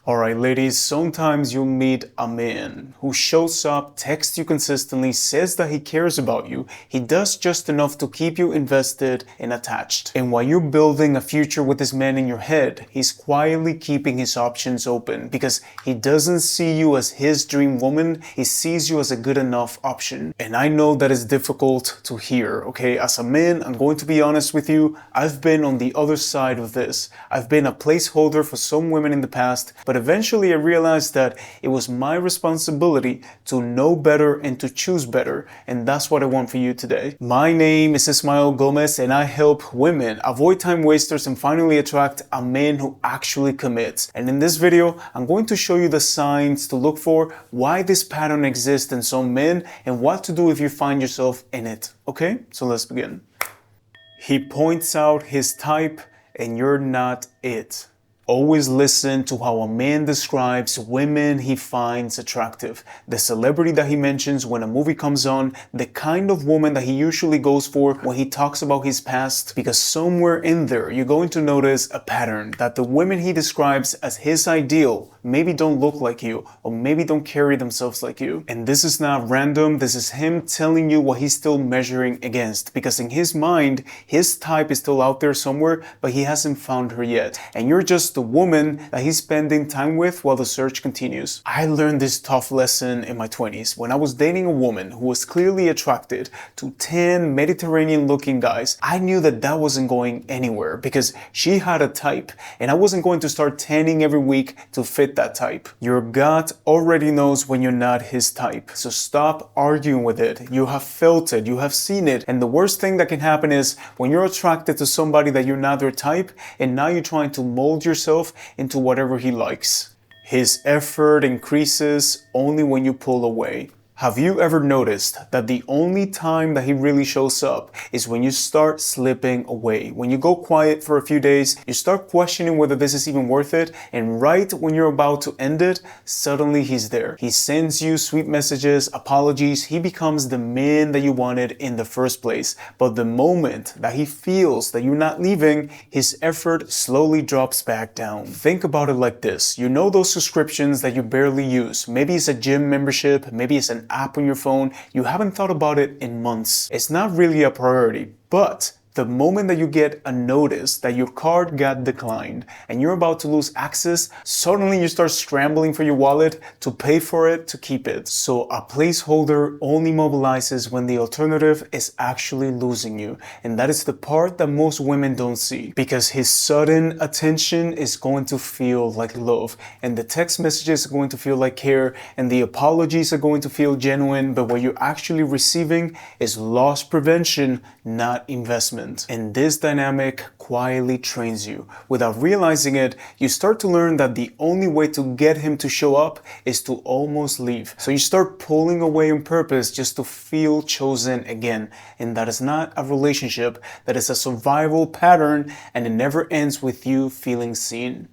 Alright ladies, sometimes you'll meet a man who shows up, texts you consistently, says that he cares about you. He does just enough to keep you invested and attached. And while you're building a future with this man in your head, he's quietly keeping his options open because he doesn't see you as his dream woman, he sees you as a good enough option. And I know that is difficult to hear, okay? As a man, I'm going to be honest with you, I've been on the other side of this. I've been a placeholder for some women in the past, but eventually I realized that it was my responsibility to know better and to choose better, and that's what I want for you today. My name is Ismael Gomez and I help women avoid time wasters and finally attract a man who actually commits. And in this video, I'm going to show you the signs to look for, why this pattern exists in some men, and what to do if you find yourself in it. Okay, so let's begin. He points out his type and you're not it. Always listen to how a man describes women he finds attractive, the celebrity that he mentions when a movie comes on, the kind of woman that he usually goes for when he talks about his past, because somewhere in there you're going to notice a pattern that the women he describes as his ideal maybe don't look like you or maybe don't carry themselves like you. And this is not random, this is him telling you what he's still measuring against, because in his mind, his type is still out there somewhere, but he hasn't found her yet. And you're just the woman that he's spending time with while the search continues. I learned this tough lesson in my 20s when I was dating a woman who was clearly attracted to 10 Mediterranean looking guys. I knew that that wasn't going anywhere because she had a type and I wasn't going to start tanning every week to fit that type. Your gut already knows when you're not his type, so stop arguing with it. You have felt it, you have seen it, and the worst thing that can happen is when you're attracted to somebody that you're not their type and now you're trying to mold yourself into whatever he likes. His effort increases only when you pull away. Have you ever noticed that the only time that he really shows up is when you start slipping away? When you go quiet for a few days, you start questioning whether this is even worth it, and right when you're about to end it, suddenly he's there. He sends you sweet messages, apologies, he becomes the man that you wanted in the first place. But the moment that he feels that you're not leaving, his effort slowly drops back down. Think about it like this. You know those subscriptions that you barely use? Maybe it's a gym membership, maybe it's an app on your phone, you haven't thought about it in months. It's not really a priority, but the moment that you get a notice that your card got declined and you're about to lose access, suddenly you start scrambling for your wallet to pay for it to keep it. So a placeholder only mobilizes when the alternative is actually losing you. And that is the part that most women don't see, because his sudden attention is going to feel like love, and the text messages are going to feel like care, and the apologies are going to feel genuine, but what you're actually receiving is loss prevention, not investment. And this dynamic quietly trains you. Without realizing it, you start to learn that the only way to get him to show up is to almost leave. So you start pulling away on purpose just to feel chosen again. And that is not a relationship, that is a survival pattern, and it never ends with you feeling seen.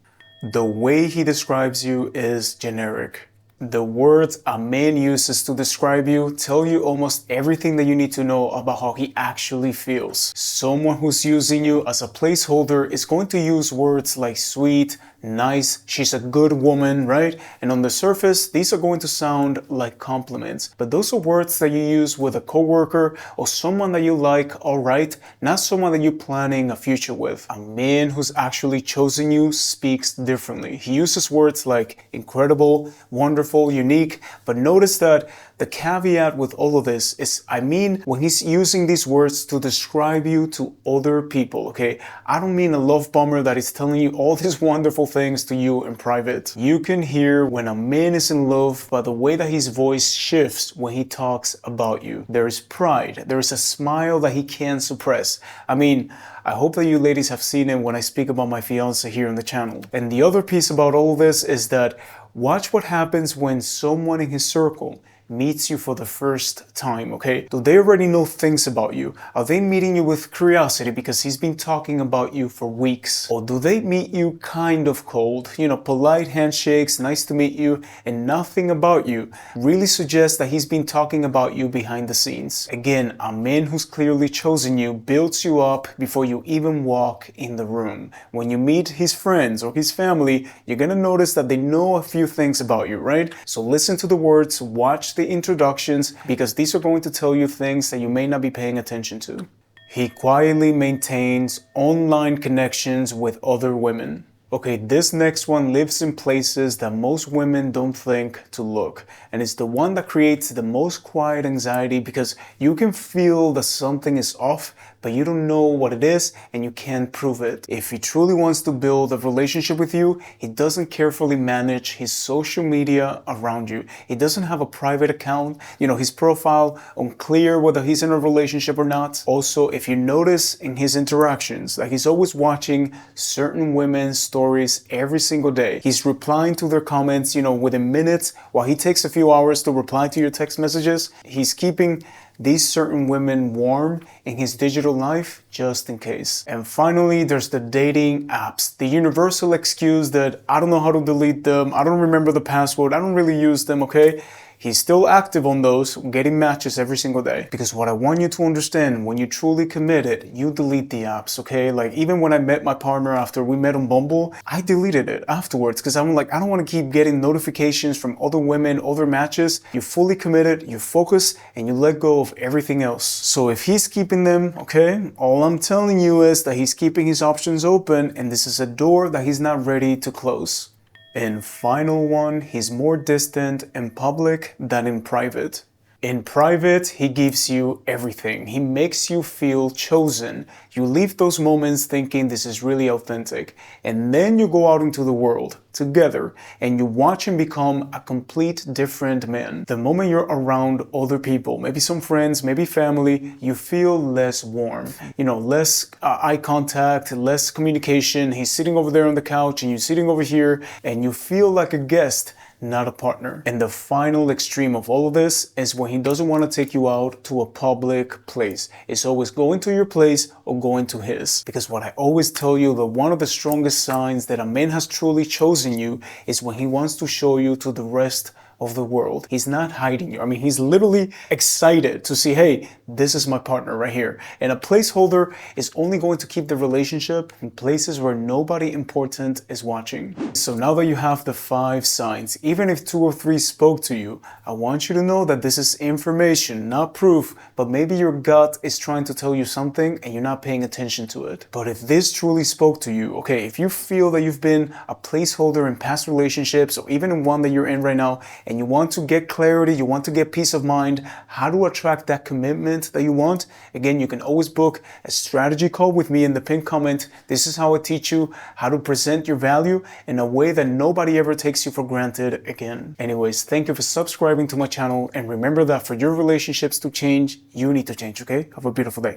The way he describes you is generic. The words a man uses to describe you tell you almost everything that you need to know about how he actually feels. Someone who's using you as a placeholder is going to use words like sweet, nice, she's a good woman, right? And on the surface, these are going to sound like compliments, but those are words that you use with a coworker or someone that you like, alright, not someone that you're planning a future with. A man who's actually chosen you speaks differently. He uses words like incredible, wonderful, unique, but notice that the caveat with all of this is, when he's using these words to describe you to other people, okay? I don't mean a love bomber that is telling you all these wonderful things to you in private. You can hear when a man is in love by the way that his voice shifts when he talks about you. There is pride, there is a smile that he can't suppress. I hope that you ladies have seen it when I speak about my fiance here on the channel. And the other piece about all this is that watch what happens when someone in his circle meets you for the first time, okay? Do they already know things about you? Are they meeting you with curiosity because he's been talking about you for weeks? Or do they meet you kind of cold? You know, polite handshakes, nice to meet you, and nothing about you really suggests that he's been talking about you behind the scenes. Again, a man who's clearly chosen you builds you up before you even walk in the room. When you meet his friends or his family, you're gonna notice that they know a few things about you, right? So listen to the words, watch the introductions, because these are going to tell you things that you may not be paying attention to. He quietly maintains online connections with other women. Okay, this next one lives in places that most women don't think to look. And it's the one that creates the most quiet anxiety because you can feel that something is off, but you don't know what it is and you can't prove it. If he truly wants to build a relationship with you, he doesn't carefully manage his social media around you. He doesn't have a private account, his profile unclear whether he's in a relationship or not. Also, if you notice in his interactions that he's always watching certain women's stories every single day. He's replying to their comments, within minutes, while he takes a few hours to reply to your text messages. He's keeping these certain women warm in his digital life just in case. And finally, there's the dating apps. The universal excuse that I don't know how to delete them, I don't remember the password, I don't really use them, okay? He's still active on those, getting matches every single day. Because what I want you to understand, when you truly committed, you delete the apps, okay? Like even when I met my partner after we met on Bumble, I deleted it afterwards because I'm like, I don't want to keep getting notifications from other women, other matches. You fully committed, you focus, and you let go of everything else. So if he's keeping them, okay, all I'm telling you is that he's keeping his options open and this is a door that he's not ready to close. And final one, he's more distant in public than in private. In private, he gives you everything. He makes you feel chosen. You leave those moments thinking this is really authentic. And then you go out into the world together and you watch him become a complete different man. The moment you're around other people, maybe some friends, maybe family, you feel less warm. Less eye contact, less communication. He's sitting over there on the couch and you're sitting over here and you feel like a guest, not a partner. And the final extreme of all of this is when he doesn't want to take you out to a public place. It's always going to your place or going to his. Because what I always tell you, that one of the strongest signs that a man has truly chosen you is when he wants to show you to the rest of the world. He's not hiding you. He's literally excited to see, hey, this is my partner right here. And a placeholder is only going to keep the relationship in places where nobody important is watching. So now that you have the 5 signs, even if 2 or 3 spoke to you, I want you to know that this is information, not proof, but maybe your gut is trying to tell you something and you're not paying attention to it. But if this truly spoke to you, okay, if you feel that you've been a placeholder in past relationships or even in one that you're in right now, and you want to get clarity, you want to get peace of mind, how to attract that commitment that you want, again, you can always book a strategy call with me in the pinned comment. This is how I teach you how to present your value in a way that nobody ever takes you for granted again. Anyways, thank you for subscribing to my channel, and remember that for your relationships to change, you need to change, okay? Have a beautiful day.